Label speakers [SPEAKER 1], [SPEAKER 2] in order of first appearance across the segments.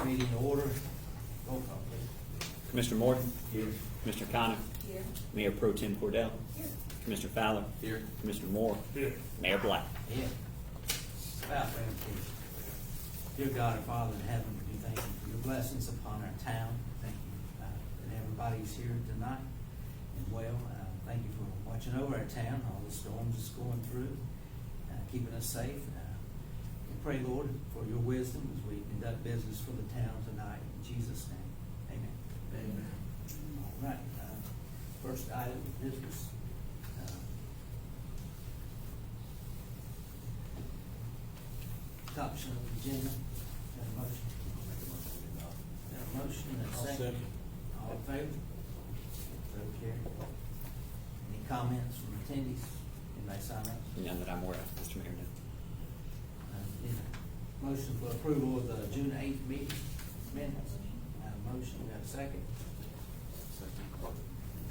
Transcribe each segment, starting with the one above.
[SPEAKER 1] meeting to order. Roll call, please.
[SPEAKER 2] Commissioner Morton?
[SPEAKER 1] Here.
[SPEAKER 2] Commissioner Connor?
[SPEAKER 3] Here.
[SPEAKER 2] Mayor Pro Tem Cordell?
[SPEAKER 3] Here.
[SPEAKER 2] Commissioner Fowler?
[SPEAKER 1] Here.
[SPEAKER 2] Commissioner Moore?
[SPEAKER 4] Here.
[SPEAKER 2] Mayor Black?
[SPEAKER 1] Yeah. Bow, friend, please. Dear God and Father in heaven, we thank you for your blessings upon our town. Thank you that everybody's here tonight and well. Thank you for watching over our town, all the storms it's going through, keeping us safe. We pray, Lord, for your wisdom as we conduct business for the town tonight. In Jesus' name, amen. Amen. All right. First item of business. Adoption of the agenda. Got a motion? Got a motion and a
[SPEAKER 4] I'll
[SPEAKER 1] second.
[SPEAKER 4] second.
[SPEAKER 1] All in favor? So carried. Any comments from attendees? Anybody sign up?
[SPEAKER 2] None that I'm aware of, Mr. Mayor. No.
[SPEAKER 1] Need a motion for approval of the June 8th meeting minutes. Got a motion, we got a second?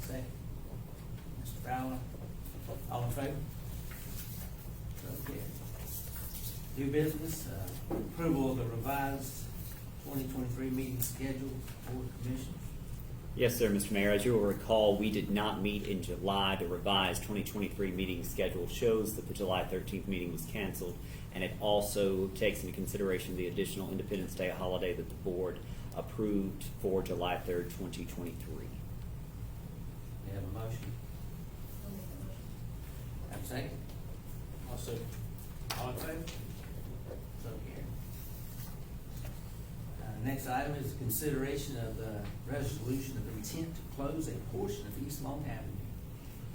[SPEAKER 1] Second. Mr. Fowler, all in favor? So carried. New business, approval of the revised 2023 meeting schedule, Board of Commissioners.
[SPEAKER 2] Yes, sir, Mr. Mayor. As you will recall, we did not meet in July. The revised 2023 meeting schedule shows that the July 13th meeting was canceled, and it also takes into consideration the additional Independence Day holiday that the board approved for July 3rd, 2023.
[SPEAKER 1] We have a motion. Have a second?
[SPEAKER 4] I'll second.
[SPEAKER 1] All in favor? So carried. Next item is consideration of the resolution of intent to close a portion of East Long Avenue.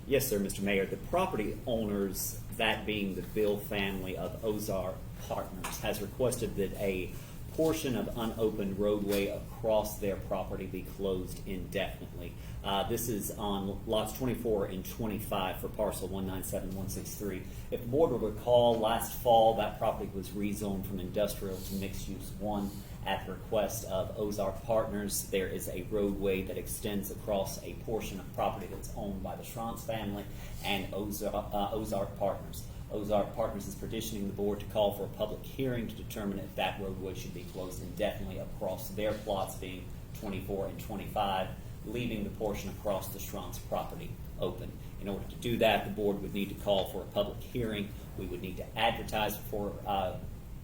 [SPEAKER 2] Yes, sir, Mr. Mayor. The property owners, that being the Bill family of Ozark Partners, has requested that a portion of unopened roadway across their property be closed indefinitely. This is on lots 24 and 25 for parcel 197163. If the board will recall, last fall that property was rezoned from industrial to mixed use 1 at the request of Ozark Partners. There is a roadway that extends across a portion of property that's owned by the Schranz family and Ozark Partners. Ozark Partners is petitioning the board to call for a public hearing to determine if that roadway should be closed indefinitely across their plots, being 24 and 25, leaving the portion across the Schranz property open. In order to do that, the board would need to call for a public hearing. We would need to advertise for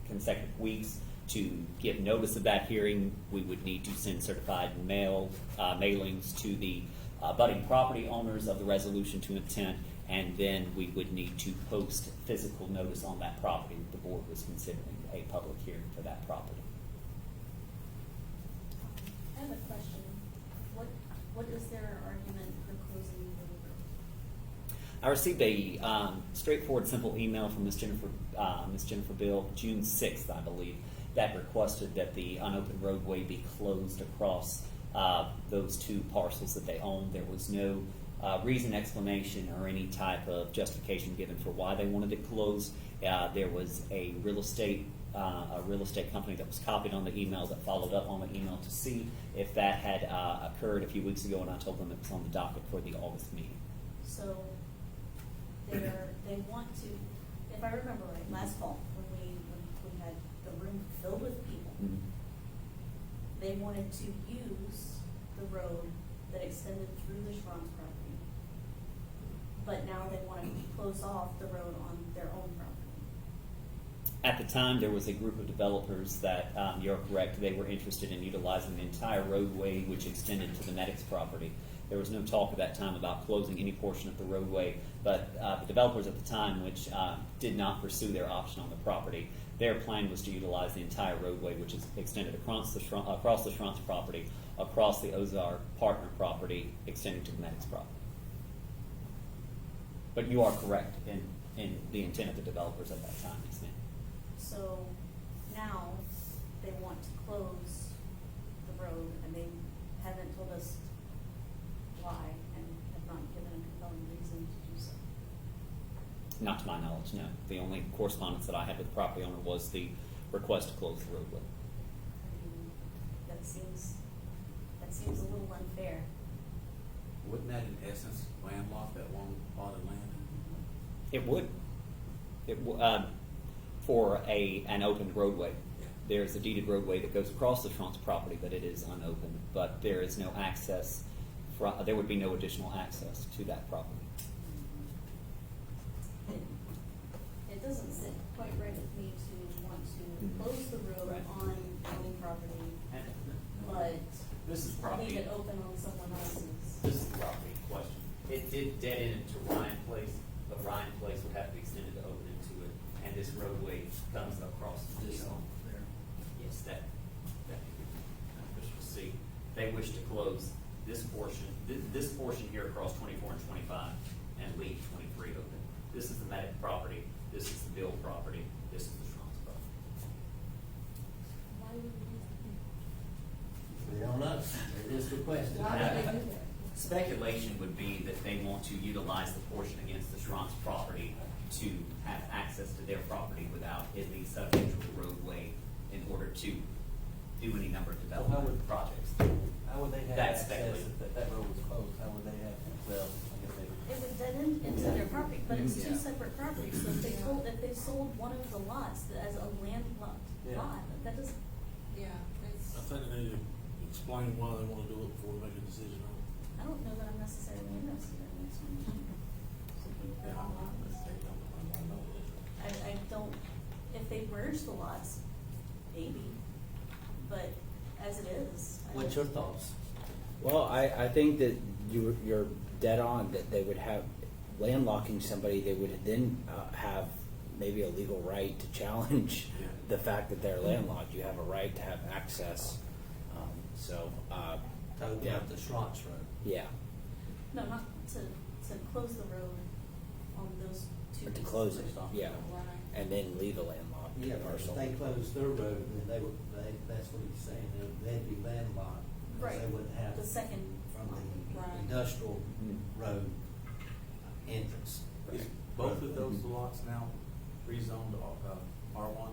[SPEAKER 2] consecutive weeks. To give notice of that hearing, we would need to send certified mailings to the budding property owners of the resolution to intent, and then we would need to post physical notice on that property. The board was considering a public hearing for that property.
[SPEAKER 3] I have a question. What is their argument for closing the road?
[SPEAKER 2] I received a straightforward, simple email from Ms. Jennifer Bill, June 6th, I believe, that requested that the unopened roadway be closed across those two parcels that they own. There was no reason, explanation, or any type of justification given for why they wanted it closed. There was a real estate company that was copied on the email that followed up on the email to see if that had occurred a few weeks ago, and I told them it was on the docket for the August meeting.
[SPEAKER 3] So they want to, if I remember right, last fall when we had the room filled with people,
[SPEAKER 2] Mm-hmm.
[SPEAKER 3] they wanted to use the road that extended through the Schranz property, but now they want to close off the road on their own property.
[SPEAKER 2] At the time, there was a group of developers that, you're correct, they were interested in utilizing the entire roadway which extended to the Medics property. There was no talk at that time about closing any portion of the roadway, but the developers at the time, which did not pursue their option on the property, their plan was to utilize the entire roadway, which is extended across the Schranz property, across the Ozark Partner property, extending to the Medics property. But you are correct in the intent of the developers at that time, yes, ma'am.
[SPEAKER 3] So now they want to close the road, and they haven't told us why and have not given a compelling reason to do so.
[SPEAKER 2] Not to my knowledge, no. The only correspondence that I had with the property owner was the request to close the roadway.
[SPEAKER 3] I mean, that seems a little unfair.
[SPEAKER 5] Wouldn't that in essence landlock that one plot of land?
[SPEAKER 2] It would. For an open roadway. there's a deeded roadway that goes across the Schwann's property, but it is unopened, but there is no access, there would be no additional access to that property.
[SPEAKER 3] It doesn't sit quite right with me to want to close the road
[SPEAKER 2] Right.
[SPEAKER 3] on county property, but
[SPEAKER 2] This is
[SPEAKER 3] leave
[SPEAKER 2] property,
[SPEAKER 3] it open on someone else's.
[SPEAKER 2] this is the property in question. It did dead end into Ryan Place, but Ryan Place would have to be extended to open into it, and this roadway comes across
[SPEAKER 1] This
[SPEAKER 2] this.
[SPEAKER 1] on there.
[SPEAKER 2] Yes, that you can beneficial to see. They wish to close this portion, this portion here across 24 and 25, and leave 23 open. This is the Medic property, this is the Bill property, this is the Schromm's property.
[SPEAKER 3] Why would we do that?
[SPEAKER 1] We don't know, they're just requesting.
[SPEAKER 3] Why would they do that?
[SPEAKER 2] Speculation would be that they want to utilize the portion against the Schromm's property to have access to their property without it being subject to a roadway in order to do any number of
[SPEAKER 1] How
[SPEAKER 2] development
[SPEAKER 1] would-
[SPEAKER 2] projects.
[SPEAKER 1] How would they have
[SPEAKER 2] That's
[SPEAKER 1] access
[SPEAKER 2] speculative.
[SPEAKER 1] if that road was closed? How would they have, well, I guess they would.
[SPEAKER 3] It would dead end into their property, but it's two
[SPEAKER 1] Yeah.
[SPEAKER 3] separate properties, so if they sold one of the lots as a landlocked
[SPEAKER 1] Yeah.
[SPEAKER 3] lot, that doesn't,
[SPEAKER 4] Yeah, it's.
[SPEAKER 6] I think they need to explain why they wanna do it before we make a decision on it.
[SPEAKER 3] I don't know that I'm necessarily interested in this one.
[SPEAKER 6] Yeah, I'm not necessarily, I'm not interested.
[SPEAKER 3] I don't, if they merge the lots, maybe, but as it is. I
[SPEAKER 1] What's
[SPEAKER 3] don't-
[SPEAKER 1] your thoughts?
[SPEAKER 7] Well, I think that you're dead on, that they would have, landlocking somebody, they would then have maybe a legal right to challenge
[SPEAKER 5] Yeah.
[SPEAKER 7] the fact that they're landlocked. You have a right to have access.
[SPEAKER 1] Talking
[SPEAKER 7] Yeah.
[SPEAKER 1] about the Schrott's Road.
[SPEAKER 7] Yeah,
[SPEAKER 3] No, not to close the road on those two.
[SPEAKER 7] or to
[SPEAKER 3] pieces
[SPEAKER 7] close
[SPEAKER 3] of
[SPEAKER 7] it,
[SPEAKER 3] property.
[SPEAKER 7] yeah,
[SPEAKER 4] Right.
[SPEAKER 7] and then leave a landlocked
[SPEAKER 1] Yeah, but if
[SPEAKER 7] parcel.
[SPEAKER 1] they closed their road, then that's what he's saying, they'd be landlocked. Because they
[SPEAKER 3] Right.
[SPEAKER 1] wouldn't have
[SPEAKER 3] The second
[SPEAKER 1] from the
[SPEAKER 4] Right.
[SPEAKER 1] industrial
[SPEAKER 7] Mm.
[SPEAKER 1] road entrance.
[SPEAKER 5] Is both of those lots now rezoned R1,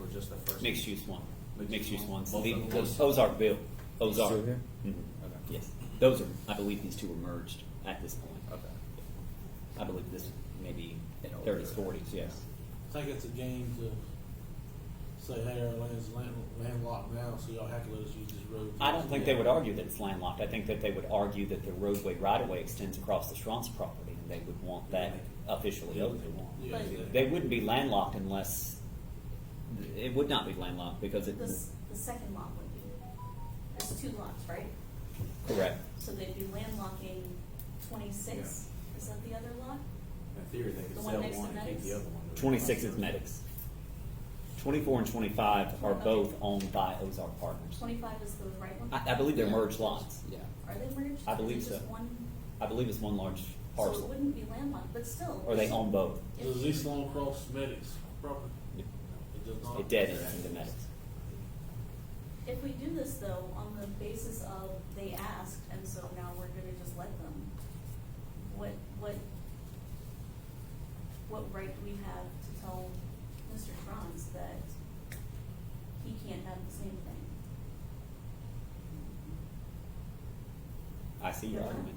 [SPEAKER 5] or just the first?
[SPEAKER 2] Mixed use one, mixed use one. So
[SPEAKER 5] Both of them.
[SPEAKER 2] those Ozark Bill, Ozark.
[SPEAKER 7] Still here?
[SPEAKER 2] Mhm.
[SPEAKER 5] Okay.
[SPEAKER 2] Yes, those are, I believe these two were merged at this point.
[SPEAKER 7] Okay.
[SPEAKER 2] I believe this maybe
[SPEAKER 7] In order.
[SPEAKER 2] 30s, 40s, yes.
[SPEAKER 6] I think it's a game to say, hey, our land's landlocked now, so y'all have to let us use this road.
[SPEAKER 2] I don't think they would argue that it's landlocked. I think that they would argue that the roadway right-of-way extends across the Schrott's property, and they would want that officially open.
[SPEAKER 6] Yeah,
[SPEAKER 3] But-
[SPEAKER 6] yeah.
[SPEAKER 2] They wouldn't be landlocked unless, it would not be landlocked because it,
[SPEAKER 3] The second lot would be, there's two lots, right?
[SPEAKER 2] correct.
[SPEAKER 3] So they'd be landlocking 26, is that the other lot?
[SPEAKER 5] In theory, they could
[SPEAKER 3] The one
[SPEAKER 5] sell
[SPEAKER 3] next to
[SPEAKER 5] one and keep
[SPEAKER 3] Medics?
[SPEAKER 5] the other one.
[SPEAKER 2] 26 is Medics. 24 and 25 are
[SPEAKER 3] Okay.
[SPEAKER 2] both owned by Ozark Partners.
[SPEAKER 3] 25 is the right one?
[SPEAKER 2] I believe they're
[SPEAKER 7] Yeah.
[SPEAKER 2] merged lots.
[SPEAKER 7] Yeah.
[SPEAKER 3] Are they merged?
[SPEAKER 2] I believe
[SPEAKER 3] Is it just
[SPEAKER 2] so.
[SPEAKER 3] one?
[SPEAKER 2] I believe it's one large
[SPEAKER 3] So it
[SPEAKER 2] parcel.
[SPEAKER 3] wouldn't be landlocked, but still.
[SPEAKER 2] Or they own both.
[SPEAKER 3] If-
[SPEAKER 6] Does East Long Cross Medics property? It does not.
[SPEAKER 2] It dead ends into Medics.
[SPEAKER 3] If we do this though, on the basis of they asked, and so now we're gonna just let them, what right do we have to tell Mr. Franz that he can't have the same thing?
[SPEAKER 2] I see your
[SPEAKER 3] Yeah.
[SPEAKER 2] argument.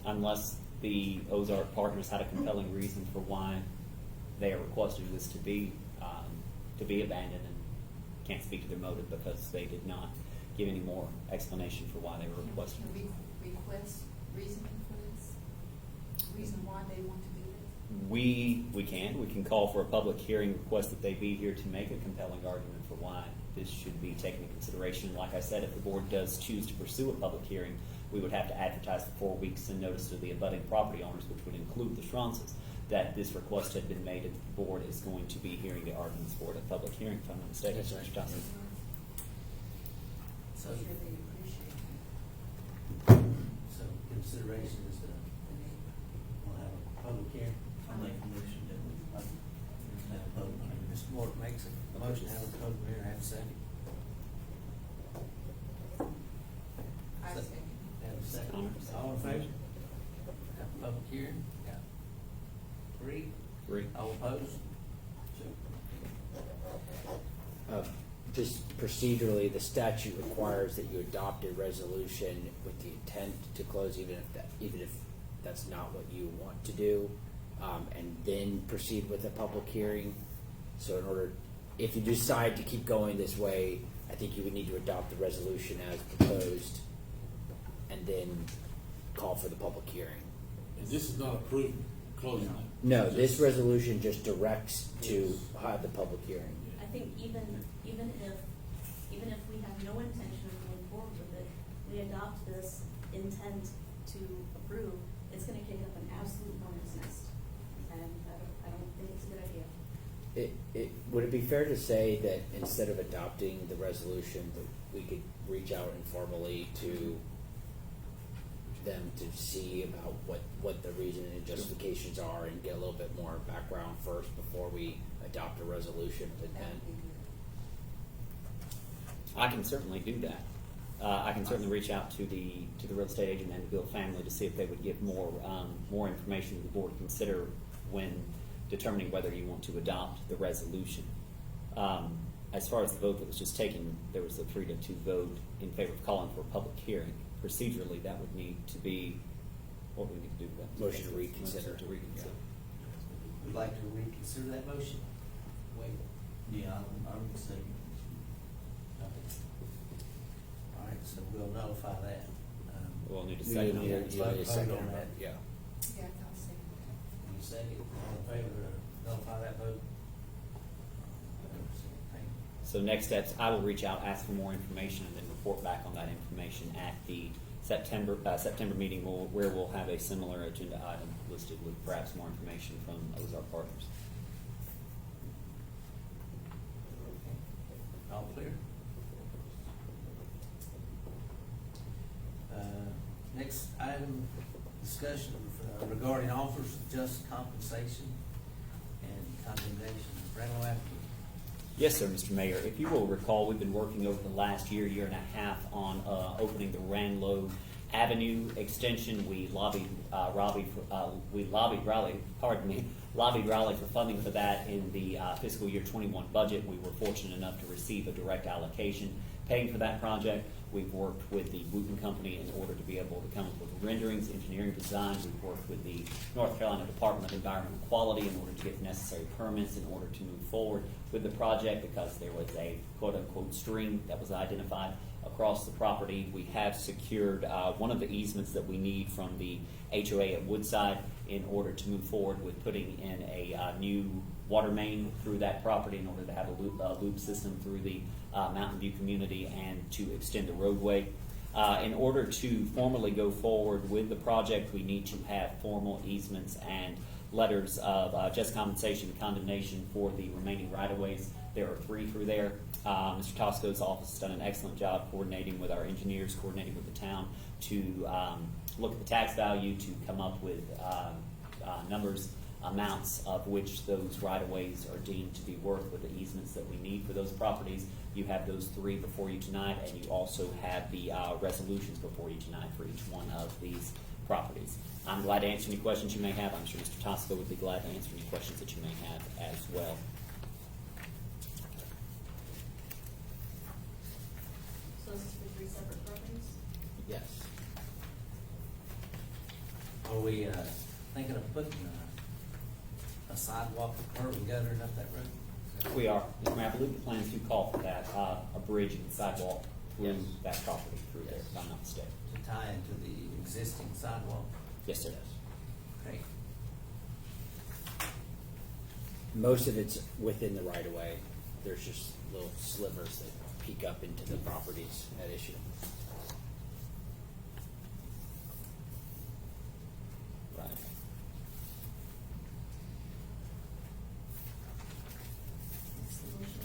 [SPEAKER 2] Unless the Ozark Partners had a compelling reason for why they are requesting this to be abandoned, and can't speak to their motive because they did not give any more explanation for why they were requesting
[SPEAKER 4] Can
[SPEAKER 2] this.
[SPEAKER 4] we request reasoning for this? Reason why they want to do this?
[SPEAKER 2] We can call for a public hearing, request that they be here to make a compelling argument for why this should be taken into consideration. Like I said, if the board does choose to pursue a public hearing, we would have to advertise for 4 weeks and notice to the abutting property owners, which would include the Schronces, that this request had been made and the board is going to be hearing the arguments for it at public hearing, if I'm not mistaken,
[SPEAKER 7] That's
[SPEAKER 2] Mr.
[SPEAKER 7] right.
[SPEAKER 2] Johnson.
[SPEAKER 1] So,
[SPEAKER 4] I'm sure they appreciate it.
[SPEAKER 1] so consideration is to, we'll have a public hearing. I'll make a motion that we, have a public hearing. Mr. Moore makes a motion to have a public hearing, have a second.
[SPEAKER 4] I
[SPEAKER 1] So-
[SPEAKER 4] second.
[SPEAKER 1] Have a second.
[SPEAKER 2] Connors.
[SPEAKER 1] All in favor? Have a public hearing? Got three.
[SPEAKER 2] Three.
[SPEAKER 1] All opposed? Two.
[SPEAKER 7] Just procedurally, the statute requires that you adopt a resolution with the intent to close, even if that's not what you want to do, and then proceed with a public hearing. So in order, if you decide to keep going this way, I think you would need to adopt the resolution as proposed and then call for the public hearing.
[SPEAKER 6] And this is not approving closing it.
[SPEAKER 7] No, this resolution just directs to have the public hearing.
[SPEAKER 3] I think even if we have no intention of going forward with it, we adopt this intent to approve, it's gonna kick up an absolute hornet's nest. And I don't think it's a good idea.
[SPEAKER 7] Would it be fair to say that instead of adopting the resolution, that we could reach out informally to them to see about what the reason and justifications are and get a little bit more background first before we adopt a resolution of intent?
[SPEAKER 2] I can certainly do that. I can certainly reach out to the real estate agent and the Bill family to see if they would give more information to the board to consider when determining whether you want to adopt the resolution. As far as the vote that was just taken, there was a 3-2 vote in favor of calling for a public hearing. Procedurally, that would need to be, what do we need to do with that?
[SPEAKER 7] Motion to reconsider.
[SPEAKER 2] Motion to reconsider.
[SPEAKER 1] Would like to reconsider that motion? Wait. Yeah, I'm saying. All right, so we'll notify that.
[SPEAKER 2] We'll need a
[SPEAKER 7] You
[SPEAKER 2] second on
[SPEAKER 7] need
[SPEAKER 2] that.
[SPEAKER 7] a second
[SPEAKER 1] Vote on
[SPEAKER 7] on that,
[SPEAKER 1] that.
[SPEAKER 7] yeah.
[SPEAKER 4] Yeah, I'll second that.
[SPEAKER 1] Any second, all in favor to notify that vote?
[SPEAKER 2] So next steps, I will reach out, ask for more information, and then report back on that information at the September meeting, where we'll have a similar agenda item listed with perhaps more information from Ozark Partners.
[SPEAKER 1] All clear? Next item, discussion regarding offers of just compensation and condemnation. Ranlo, after you.
[SPEAKER 2] Yes, sir, Mr. Mayor. If you will recall, we've been working over the last year and a half on opening the Ranlo Avenue extension. We lobbied Raleigh for funding for that in the fiscal year 21 budget. We were fortunate enough to receive a direct allocation paying for that project. We've worked with the Wooten Company in order to be able to come up with renderings, engineering designs. We've worked with the North Carolina Department of Environmental Quality in order to get the necessary permits in order to move forward with the project, because there was a quote-unquote stream that was identified across the property. We have secured one of the easements that we need from the HOA at Woodside in order to move forward with putting in a new water main through that property in order to have a loop system through the Mountain View community and to extend the roadway. In order to formally go forward with the project, we need to have formal easements and letters of just compensation and condemnation for the remaining right-of-ways. There are 3 through there. Mr. Tosco's office has done an excellent job coordinating with our engineers, coordinating with the town to look at the tax value, to come up with amounts of which those right-of-ways are deemed to be worth with the easements that we need for those properties. You have those 3 before you tonight, and you also have the resolutions before you tonight for each one of these properties. I'm glad to answer any questions you may have. I'm sure Mr. Tosco would be glad to answer any questions that you may have as well.
[SPEAKER 3] So this is for 3 separate properties?
[SPEAKER 7] Yes.
[SPEAKER 1] Are we thinking of putting a sidewalk or curb and guttering up that road?
[SPEAKER 2] We are. Mr. Mayor, I believe the plans do call for that, a bridge and sidewalk through
[SPEAKER 7] Yes.
[SPEAKER 2] that property through there, if I'm not mistaken.
[SPEAKER 1] To tie into the existing sidewalk?
[SPEAKER 2] Yes, sir.
[SPEAKER 1] Okay.
[SPEAKER 7] Most of it's within the right of way. There's just little slivers that peek up into the properties at issue.
[SPEAKER 2] Right.
[SPEAKER 3] What's the motion?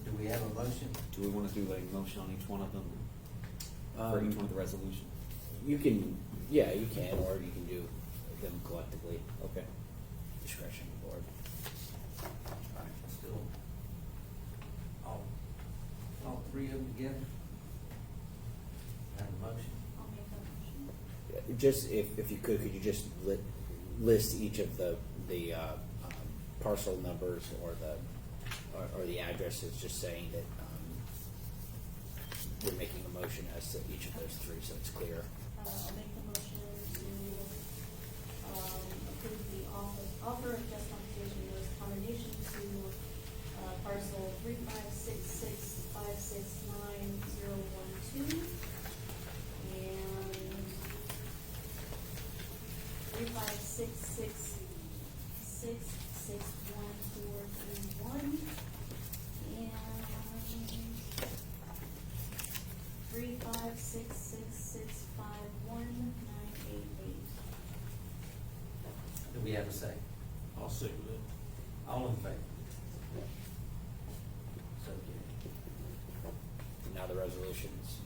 [SPEAKER 1] Do we have a motion?
[SPEAKER 2] Do we want to do a motion on each one of them, for each one of the resolutions?
[SPEAKER 7] You can, yeah, you can, or you can do them collectively.
[SPEAKER 2] Okay.
[SPEAKER 7] Discretion of the board.
[SPEAKER 1] All right, let's do all 3 of them together? Have a motion?
[SPEAKER 3] I'll make that motion.
[SPEAKER 7] Just if you could you just list each of the parcel numbers or the addresses, just saying that we're making a motion as to each of those 3, so it's clear.
[SPEAKER 3] I'll make the motion to approve the offer of just compensation application was condemnation to, parcel 35665690012 and 356666141 and 35666519888.
[SPEAKER 1] Do we have a second?
[SPEAKER 6] I'll stick with it.
[SPEAKER 1] All in favor? So carried.
[SPEAKER 7] Now the resolutions.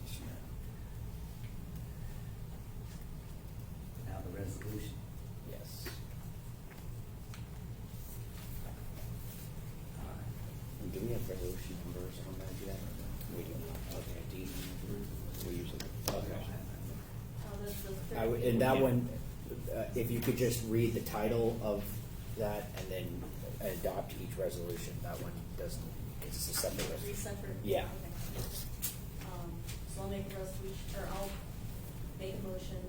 [SPEAKER 1] Now the resolution.
[SPEAKER 7] Yes.
[SPEAKER 1] All right.
[SPEAKER 7] Do we have resolution numbers on that yet? We do not. Okay. Do you, we usually. Okay.
[SPEAKER 3] That's the third.
[SPEAKER 7] I would, and that one, if you could just read the title of that and then adopt each resolution. That one doesn't. It's a separate.
[SPEAKER 3] Three separate?
[SPEAKER 7] Yeah.
[SPEAKER 3] Okay. So I'll make a resolution, or I'll make a motion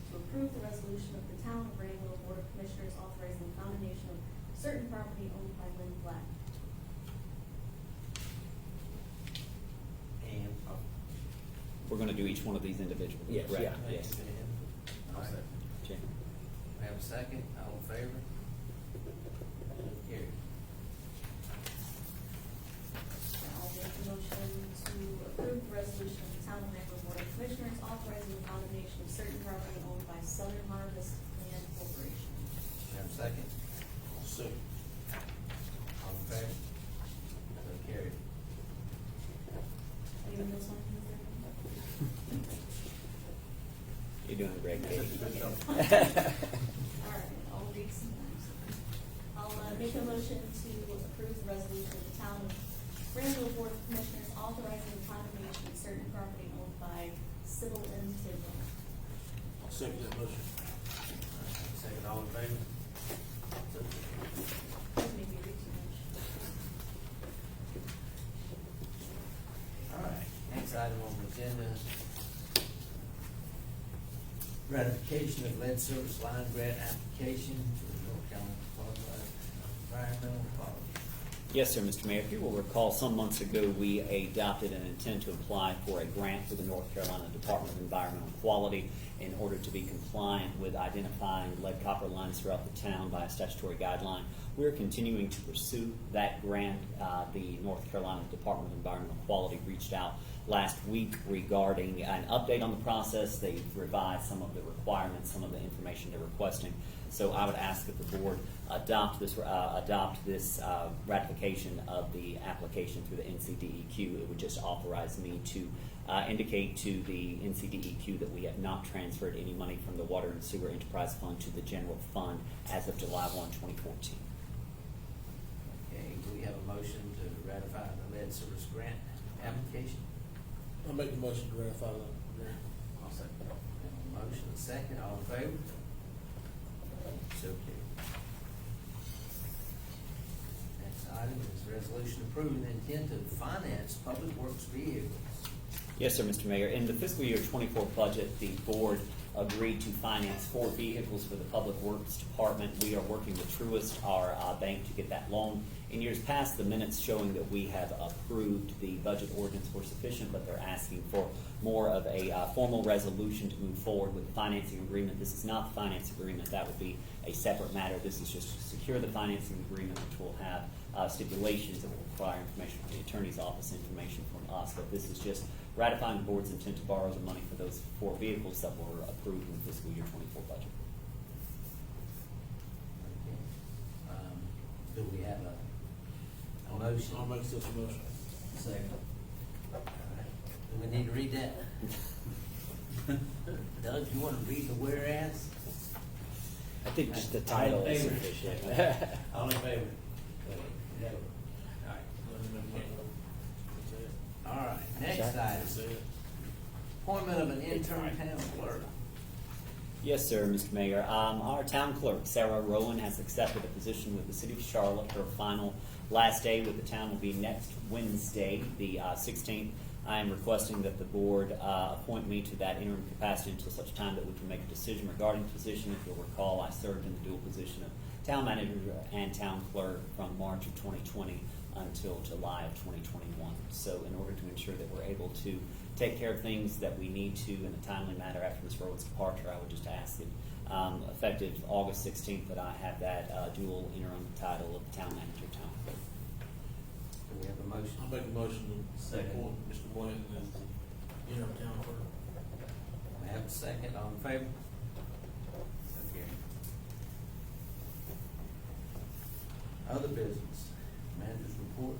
[SPEAKER 3] to approve the resolution of the Town of Ranlo Board of Commissioners authorizing the condemnation of certain property owned by Lynn Black.
[SPEAKER 1] And,
[SPEAKER 2] We're gonna do each one of these individually,
[SPEAKER 7] Yes,
[SPEAKER 2] correct?
[SPEAKER 7] yeah.
[SPEAKER 2] Yes.
[SPEAKER 1] all right.
[SPEAKER 2] Jim?
[SPEAKER 1] We have a second, all in favor? Carried.
[SPEAKER 3] Now I'll make a motion to approve the resolution of the Town of Ranlo Board of Commissioners authorizing the condemnation of certain property owned by Southern Harvest Land Corporation.
[SPEAKER 1] We have a second,
[SPEAKER 6] I'll stick.
[SPEAKER 1] all in favor? So carried.
[SPEAKER 3] Leaving this one?
[SPEAKER 2] You're doing great, Katie.
[SPEAKER 1] Good job.
[SPEAKER 3] All right, I'll read some names. I'll make a motion to approve the resolution of the Town of Ranlo Board of Commissioners authorizing the condemnation of certain property owned by Sybil M. Tidwell.
[SPEAKER 6] I'll second that motion.
[SPEAKER 1] Second, all in favor? So carried.
[SPEAKER 3] Doesn't make me read too much.
[SPEAKER 1] All right, next item on the agenda. Ratification of lead service line grant application to the North Carolina Department of Environmental Quality.
[SPEAKER 2] Yes, sir, Mr. Mayor. If you will recall, some months ago, we adopted an intent to apply for a grant for the North Carolina Department of Environmental Quality in order to be compliant with identifying lead copper lines throughout the town by a statutory guideline. We're continuing to pursue that grant. The North Carolina Department of Environmental Quality reached out last week regarding an update on the process. They've revised some of the requirements, some of the information they're requesting. So I would ask that the board adopt this ratification of the application through the NCDEQ. It would just authorize me to indicate to the NCDEQ that we have not transferred any money from the Water and Sewer Enterprise Fund to the general fund as of July 1, 2014.
[SPEAKER 1] Okay, do we have a motion to ratify the lead service grant application?
[SPEAKER 6] I'll make the motion to ratify the grant.
[SPEAKER 1] I'll second. Motion, second, all in favor? So carried. Next item is resolution approving the intent to finance public works vehicles.
[SPEAKER 2] Yes, sir, Mr. Mayor. In the fiscal year 24 budget, the board agreed to finance 4 vehicles for the Public Works Department. We are working with Truist, our bank, to get that loan. In years past, the minutes showing that we have approved the budget ordinance were sufficient, but they're asking for more of a formal resolution to move forward with the financing agreement. This is not the finance agreement. That would be a separate matter. This is just to secure the financing agreement, which will have stipulations that will require information from the attorney's office, information from us. But this is just ratifying the board's intent to borrow the money for those 4 vehicles that were approved in the fiscal year 24 budget.
[SPEAKER 1] Okay. Do we have a motion?
[SPEAKER 6] I'll make such a motion.
[SPEAKER 1] Second. All right. Do we need to read that? Doug, you want to read the whereas?
[SPEAKER 7] I think just the title is
[SPEAKER 1] All in favor?
[SPEAKER 7] sufficient.
[SPEAKER 1] All in favor? No. All right. All right, next item,
[SPEAKER 6] That's it.
[SPEAKER 1] appointment of an intern town clerk.
[SPEAKER 2] Yes, sir, Mr. Mayor. Our town clerk, Sarah Rowan, has accepted a position with the City of Charlotte. Her final last day with the town will be next Wednesday, the 16th. I am requesting that the board appoint me to that interim capacity until such time that we can make a decision regarding the position. If you'll recall, I served in the dual position of town manager and town clerk from March of 2020 until July of 2021. So in order to ensure that we're able to take care of things that we need to in a timely manner after this road's departure, I would just ask that effective August 16th that I have that dual interim title of town manager, town clerk.
[SPEAKER 1] Do we have a motion?
[SPEAKER 6] I'll make a motion to
[SPEAKER 1] Second.
[SPEAKER 6] appoint Mr. Blanton as the interim town clerk.
[SPEAKER 1] We have a second, all in favor? So carried. Other business, manager's report.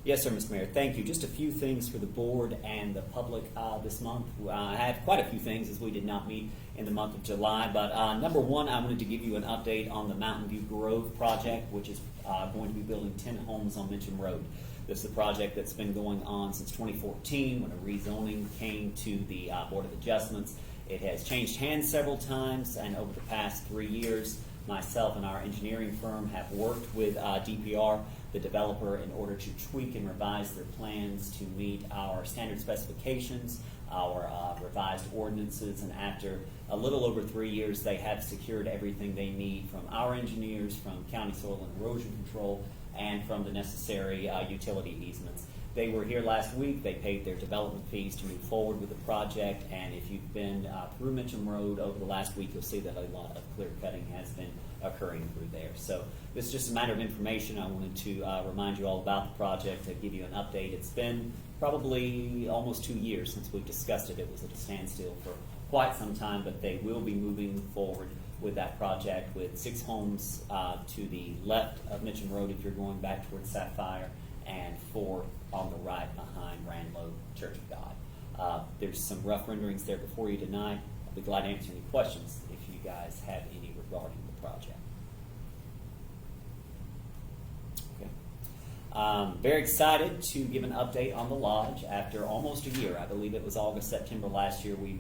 [SPEAKER 2] Yes, sir, Mr. Mayor. Thank you. Just a few things for the board and the public this month. I have quite a few things as we did not meet in the month of July. But number one, I wanted to give you an update on the Mountain View Grove project, which is going to be building 10 homes on Mitcham Road. This is a project that's been going on since 2014 when a rezoning came to the Board of Adjustments. It has changed hands several times, and over the past 3 years, myself and our engineering firm have worked with DPR, the developer, in order to tweak and revise their plans to meet our standard specifications, our revised ordinances, and after a little over 3 years, they have secured everything they need from our engineers, from county soil and erosion control, and from the necessary utility easements. They were here last week. They paid their development fees to move forward with the project, and if you've been through Mitcham Road over the last week, you'll see that a lot of clear cutting has been occurring through there. So this is just a matter of information. I wanted to remind you all about the project, to give you an update. It's been probably almost 2 years since we've discussed it. It was at a standstill for quite some time, but they will be moving forward with that project with 6 homes to the left of Mitcham Road if you're going back towards Sapphire, and 4 on the right behind Ranlo Church of God. There's some rough renderings there before you tonight. I'll be glad to answer any questions if you guys have any regarding the project. Okay. Very excited to give an update on the lodge. After almost a year, I believe it was August, September last year, we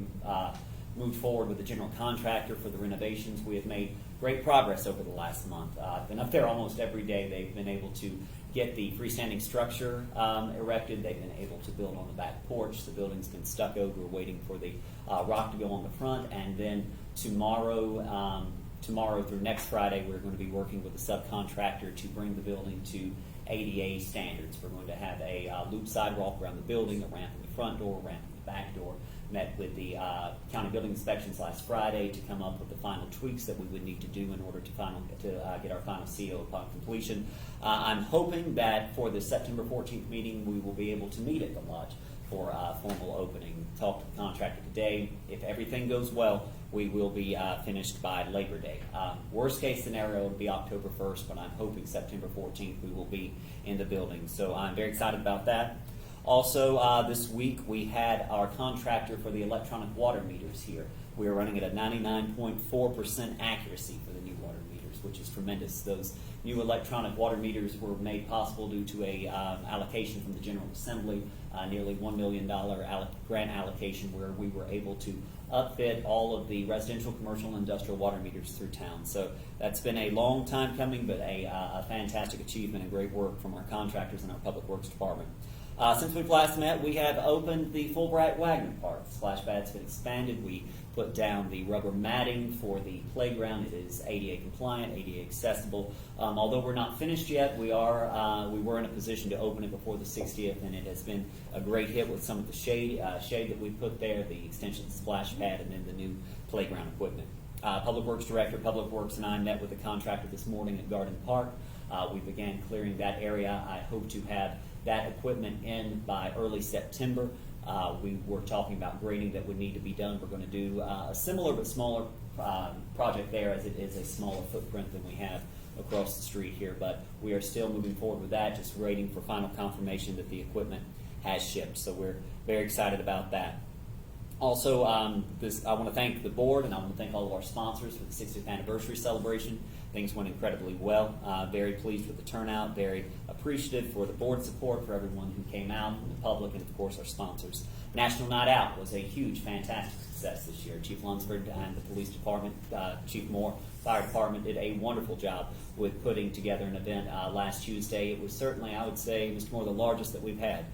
[SPEAKER 2] moved forward with the general contractor for the renovations. We have made great progress over the last month. I've been up there almost every day. They've been able to get the freestanding structure erected. They've been able to build on the back porch. The building's been stuccoed. We're waiting for the rock to go on the front, and then tomorrow through next Friday, we're going to be working with a subcontractor to bring the building to ADA standards. We're going to have a loop sidewalk around the building, a ramp in the front door, a ramp in the back door. Met with the county building inspections last Friday to come up with the final tweaks that we would need to do in order to get our final CO upon completion. I'm hoping that for the September 14th meeting, we will be able to meet at the lodge for a formal opening. Talked to the contractor today. If everything goes well, we will be finished by Labor Day. Worst case scenario would be October 1st, but I'm hoping September 14th we will be in the building. So I'm very excited about that. Also, this week we had our contractor for the electronic water meters here. We are running at a 99.4% accuracy for the new water meters, which is tremendous. Those new electronic water meters were made possible due to a allocation from the General Assembly, nearly $1 million grant allocation, where we were able to upfit all of the residential, commercial, and industrial water meters through town. So that's been a long time coming, but a fantastic achievement and great work from our contractors and our Public Works Department. Since we've last met, we have opened the Fulbright Wagner Park. The splash pad's been expanded. We put down the rubber matting for the playground. It is ADA compliant, ADA accessible. Although we're not finished yet, we were in a position to open it before the 60th, and it has been a great hit with some of the shade that we put there, the extension of the splash pad, and then the new playground equipment. Public Works Director, Public Works, and I met with the contractor this morning at Garden Park. We began clearing that area. I hope to have that equipment in by early September. We were talking about grading that would need to be done. We're going to do a similar but smaller project there, as it is a smaller footprint than we have across the street here. But we are still moving forward with that, just waiting for final confirmation that the equipment has shipped. So we're very excited about that. Also, I want to thank the board, and I want to thank all of our sponsors for the 60th anniversary celebration. Things went incredibly well. Very pleased with the turnout. Very appreciative for the board support, for everyone who came out, from the public, and of course our sponsors. National Night Out was a huge, fantastic success this year. Chief Lunsford and the police department, Chief Moore, fire department did a wonderful job with putting together an event last Tuesday. It was certainly, I would say, Mr. Moore, the largest that we've had.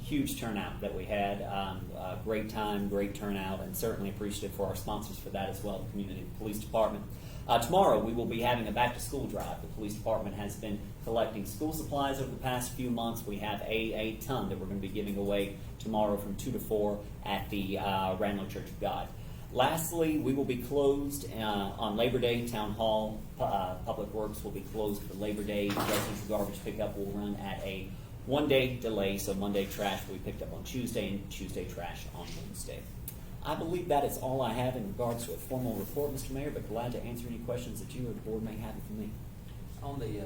[SPEAKER 2] Huge turnout that we had. Great time, great turnout, and certainly appreciative for our sponsors for that as well, the community police department. Tomorrow, we will be having a back-to-school drive. The police department has been collecting school supplies over the past few months. We have a ton that we're going to be giving away tomorrow from 2 to 4 at the Ranlo Church of God. Lastly, we will be closed on Labor Day. Town Hall, Public Works will be closed for Labor Day. Residential garbage pickup will run at a one-day delay, so Monday trash will be picked up on Tuesday and Tuesday trash on Wednesday. I believe that is all I have in regards to a formal report, Mr. Mayor, but glad to answer any questions that you or the board may have for me.
[SPEAKER 1] On the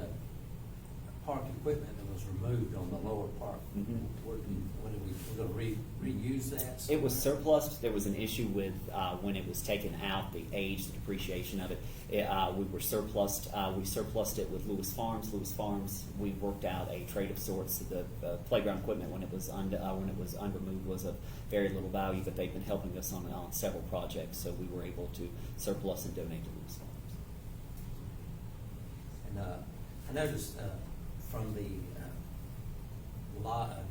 [SPEAKER 1] park equipment that was removed on the lower part,
[SPEAKER 2] Mhm.
[SPEAKER 1] we're going to reuse that?
[SPEAKER 2] It was surplus. There was an issue with when it was taken out, the age, the depreciation of it. We were surplused. We surplused it with Lewis Farms. Lewis Farms, we worked out a trade of sorts. The playground equipment when it was unremoved was of very little value, but they've been helping us on several projects, so we were able to surplus and donate to Lewis Farms.
[SPEAKER 1] And I noticed from the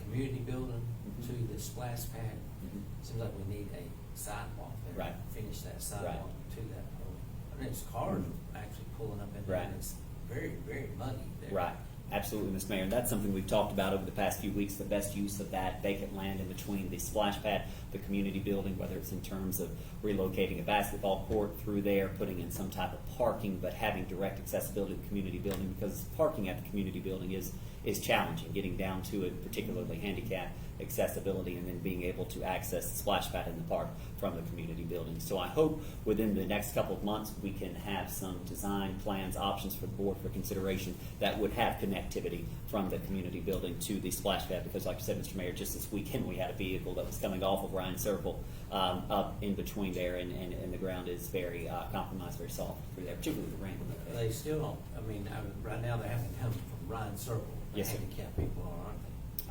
[SPEAKER 1] community building
[SPEAKER 2] Mhm.
[SPEAKER 1] to the splash pad,
[SPEAKER 2] Mhm.
[SPEAKER 1] seems like we need a sidewalk there.
[SPEAKER 2] Right.
[SPEAKER 1] Finish that sidewalk to that hole. I mean, it's cars actually pulling up in there,
[SPEAKER 2] Right.
[SPEAKER 1] and it's very, very muddy there.
[SPEAKER 2] Right. Absolutely, Mr. Mayor. And that's something we've talked about over the past few weeks, the best use of that vacant land in between the splash pad, the community building, whether it's in terms of relocating a basketball court through there, putting in some type of parking, but having direct accessibility to the community building, because parking at the community building is challenging, getting down to it, particularly handicap accessibility, and then being able to access the splash pad in the park from the community building. So I hope within the next couple of months we can have some design plans, options for the board for consideration that would have connectivity from the community building to the splash pad, because like I said, Mr. Mayor, just this weekend we had a vehicle that was coming off of Ryan Circle up in between there, and the ground is very compromised, very soft through there, particularly the rain.
[SPEAKER 1] They still don't, I mean, right now they have to come from Ryan Circle. The
[SPEAKER 2] Yes, sir.
[SPEAKER 1] handicap people are,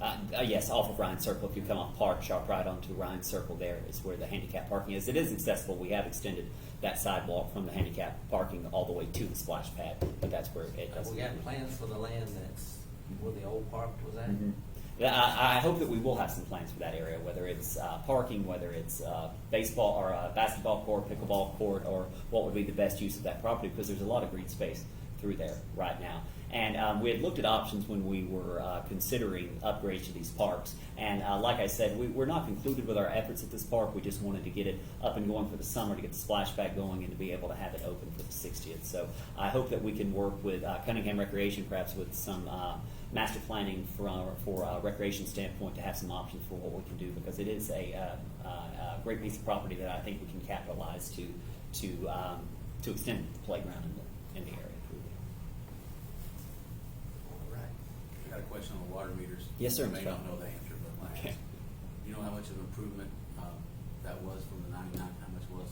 [SPEAKER 1] aren't they?
[SPEAKER 2] Yes, off of Ryan Circle. If you come off Park, sharp right onto Ryan Circle, there is where the handicap parking is. It is accessible. We have extended that sidewalk from the handicap parking all the way to the splash pad, but that's where it does.
[SPEAKER 1] We got plans for the land that's where the old park was at?
[SPEAKER 2] Mhm. Yeah, I hope that we will have some plans for that area, whether it's parking, whether it's baseball or basketball court, pickleball court, or what would be the best use of that property, because there's a lot of green space through there right now. And we had looked at options when we were considering upgrades to these parks. And like I said, we're not concluded with our efforts at this park. We just wanted to get it up and going for the summer, to get the splash pad going, and to be able to have it open for the 60th. So I hope that we can work with Cunningham Recreation, perhaps with some master planning for a recreation standpoint, to have some options for what we can do, because it is a great piece of property that I think we can capitalize to extend the playground in the area.
[SPEAKER 1] All right.
[SPEAKER 5] I got a question on the water meters.
[SPEAKER 2] Yes, sir,
[SPEAKER 5] You may
[SPEAKER 2] Mr.
[SPEAKER 5] not
[SPEAKER 2] Bell.
[SPEAKER 5] know the answer, but my
[SPEAKER 2] Okay.
[SPEAKER 5] you know how much of improvement that was from the 99, how much was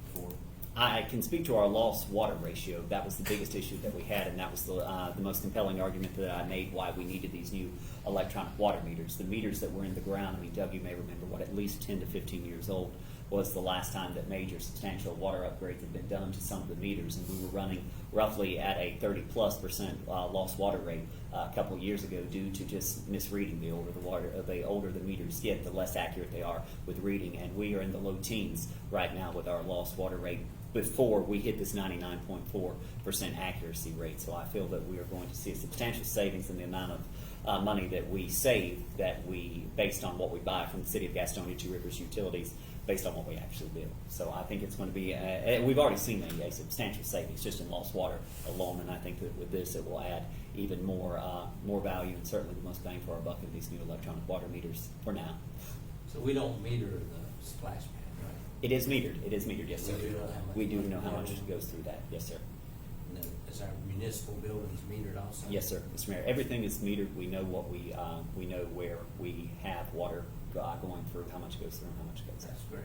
[SPEAKER 5] before?
[SPEAKER 2] I can speak to our lost water ratio. That was the biggest issue that we had, and that was the most compelling argument that I made why we needed these new electronic water meters. The meters that were in the ground, I mean, Doug, you may remember, at least 10 to 15 years old was the last time that major substantial water upgrades had been done to some of the meters, and we were running roughly at a 30+% lost water rate a couple of years ago, due to just misreading. The older the meters get, the less accurate they are with reading, and we are in the low teens right now with our lost water rate before we hit this 99.4% accuracy rate. So I feel that we are going to see a substantial savings in the amount of money that we save, based on what we buy from the City of Gastonia, Two Rivers Utilities, based on what we actually bill. So I think it's going to be, we've already seen a substantial savings just in lost water alone, and I think that with this it will add even more value, and certainly the most bang for our buck in these new electronic water meters for now.
[SPEAKER 1] So we don't meter the splash pad, right?
[SPEAKER 2] It is metered, yes, sir.
[SPEAKER 1] We do know how much
[SPEAKER 2] We do know how
[SPEAKER 1] water
[SPEAKER 2] much goes through that, yes, sir.
[SPEAKER 1] And then is our municipal buildings metered also?
[SPEAKER 2] Yes, sir, Mr. Mayor. Everything is metered. We know we know where we have water going through, how much goes through, and how much goes out.
[SPEAKER 1] That's great.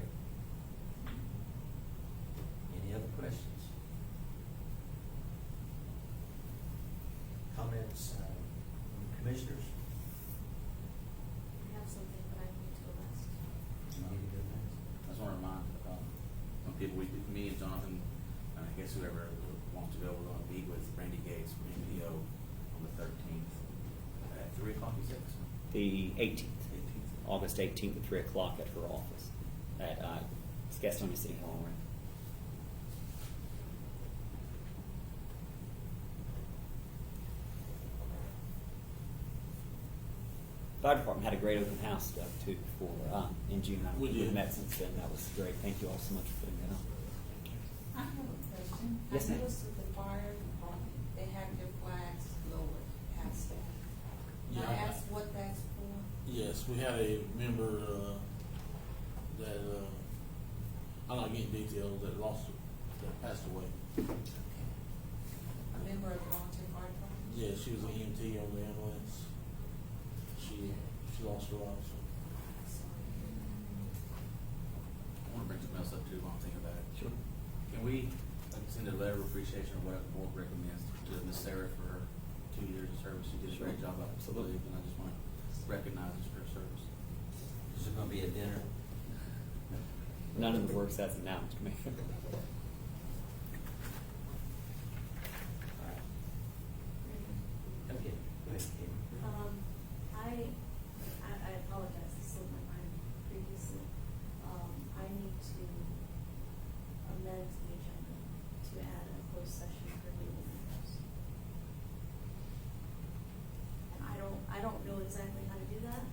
[SPEAKER 1] Any other questions? Comments from commissioners?
[SPEAKER 3] I have something, but I need to go last.
[SPEAKER 1] You need to go next.
[SPEAKER 5] I just want to remind people, me and Jonathan, and I guess whoever wants to go, we're going to meet with Randy Gates from NPO on the 13th at 3 o'clock, you said?
[SPEAKER 2] The 18th,
[SPEAKER 5] 18th.
[SPEAKER 2] August 18th at 3 o'clock at her office at Gastonia City Hall. fire department had a great open house too for in June.
[SPEAKER 6] We did.
[SPEAKER 2] We've met since then. That was great. Thank you all so much for putting that on.
[SPEAKER 4] I have a question.
[SPEAKER 2] Yes, ma'am.
[SPEAKER 4] I noticed with the fire department, they have their flags lowered past that. May I
[SPEAKER 6] Yeah.
[SPEAKER 4] ask what that's for?
[SPEAKER 6] Yes, we had a member, that, I'm not getting details, that that passed away.
[SPEAKER 4] A member of the volunteer fire department?
[SPEAKER 6] Yeah, she was an EMT on the ambulance. She lost her life, so.
[SPEAKER 5] I wanna bring something else up too while I'm thinking about it.
[SPEAKER 2] Sure.
[SPEAKER 5] Can we send a letter of appreciation or whatever the board recommends to Miss Sarah for her 2 years of service? She did a great
[SPEAKER 2] Sure.
[SPEAKER 5] job, I
[SPEAKER 2] Absolutely.
[SPEAKER 5] believe, and I just wanna recognize her for her service.
[SPEAKER 1] Is there gonna be a dinner?
[SPEAKER 2] None of the works as announced, Mayor.
[SPEAKER 1] All right. Okay, go ahead, Kim.
[SPEAKER 3] I apologize, this slipped my mind previously. I need to amend the agenda to add a closed session for legal matters. And I don't know exactly how to do that.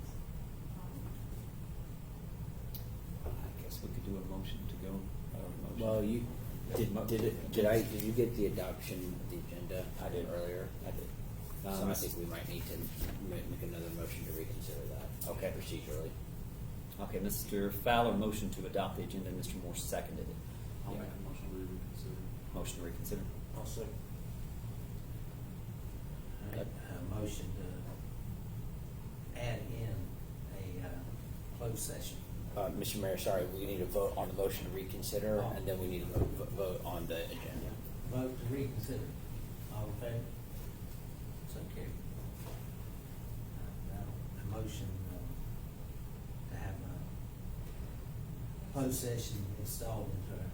[SPEAKER 2] I guess we could do a motion to go. Motion.
[SPEAKER 7] Well, you did you get the adoption of the agenda?
[SPEAKER 2] I did
[SPEAKER 7] earlier.
[SPEAKER 2] I did.
[SPEAKER 7] So I think we might need to make another motion to reconsider that.
[SPEAKER 2] Okay.
[SPEAKER 7] Procedurally.
[SPEAKER 2] Okay, Mr. Fowler motioned to adopt the agenda. Mr. Moore seconded it.
[SPEAKER 5] I'll make a motion to reconsider.
[SPEAKER 2] Motion to reconsider.
[SPEAKER 6] I'll second.
[SPEAKER 1] All right, motion to add in a closed session.
[SPEAKER 7] Mr. Mayor, sorry, we need to vote on the motion to reconsider,
[SPEAKER 1] Oh.
[SPEAKER 7] and then we need to vote on the agenda.
[SPEAKER 1] Vote to reconsider. All in favor? So carried. Now, a motion to have a closed session installed into our,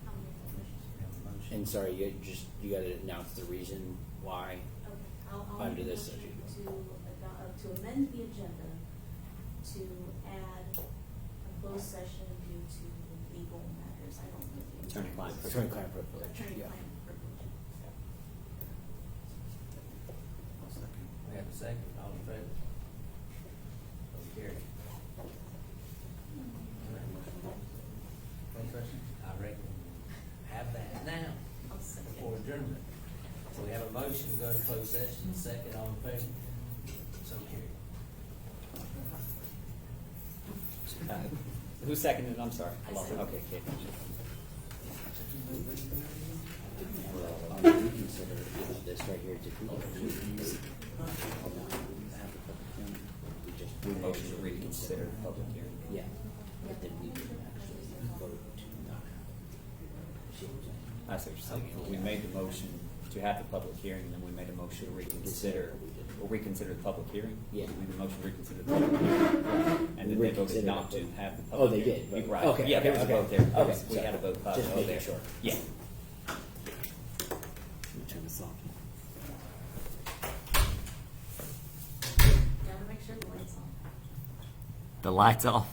[SPEAKER 3] How many motions?
[SPEAKER 1] we have a motion.
[SPEAKER 7] And sorry, you got to announce the reason why.
[SPEAKER 3] Okay, I'll
[SPEAKER 7] Under
[SPEAKER 3] make a
[SPEAKER 7] this
[SPEAKER 3] motion
[SPEAKER 7] issue.
[SPEAKER 3] to amend the agenda to add a closed session due to legal matters. I don't know the.
[SPEAKER 2] Attorney-client privilege.
[SPEAKER 7] Attorney-client privilege.
[SPEAKER 3] Attorney-client
[SPEAKER 7] Yeah.
[SPEAKER 3] privilege.
[SPEAKER 5] I'll second.
[SPEAKER 1] We have a second, all in favor? So carried. Any questions? I reckon we have that now
[SPEAKER 3] I'll second.
[SPEAKER 1] before adjournment. So we have a motion to go to closed session, second, all in favor? So carried.
[SPEAKER 2] Who seconded it? I'm sorry. I lost it.
[SPEAKER 3] seconded.
[SPEAKER 2] Okay, Kate.
[SPEAKER 7] On the reconsider, this right here, did we just
[SPEAKER 2] We motion to reconsider the public hearing.
[SPEAKER 7] Yeah, but then we didn't actually vote to not have it. See what I'm saying?
[SPEAKER 2] I see what you're saying. We made the motion to have the public hearing, and then we made a motion to reconsider, or reconsider the public hearing?
[SPEAKER 7] Yeah.
[SPEAKER 2] We made a motion to reconsider the public hearing, and then they voted
[SPEAKER 7] Reconsider
[SPEAKER 2] not to
[SPEAKER 7] it.
[SPEAKER 2] have the
[SPEAKER 7] Oh,
[SPEAKER 2] public
[SPEAKER 7] they
[SPEAKER 2] hearing.
[SPEAKER 7] did vote.
[SPEAKER 2] Right.
[SPEAKER 7] Okay,
[SPEAKER 2] Yeah, there was a
[SPEAKER 7] okay,
[SPEAKER 2] vote there.
[SPEAKER 7] okay.
[SPEAKER 2] We had a vote 5-0
[SPEAKER 7] Just making
[SPEAKER 2] there.
[SPEAKER 7] sure.
[SPEAKER 2] Yeah.
[SPEAKER 7] Turn this off.
[SPEAKER 3] Gotta make sure the lights on.
[SPEAKER 2] The lights off.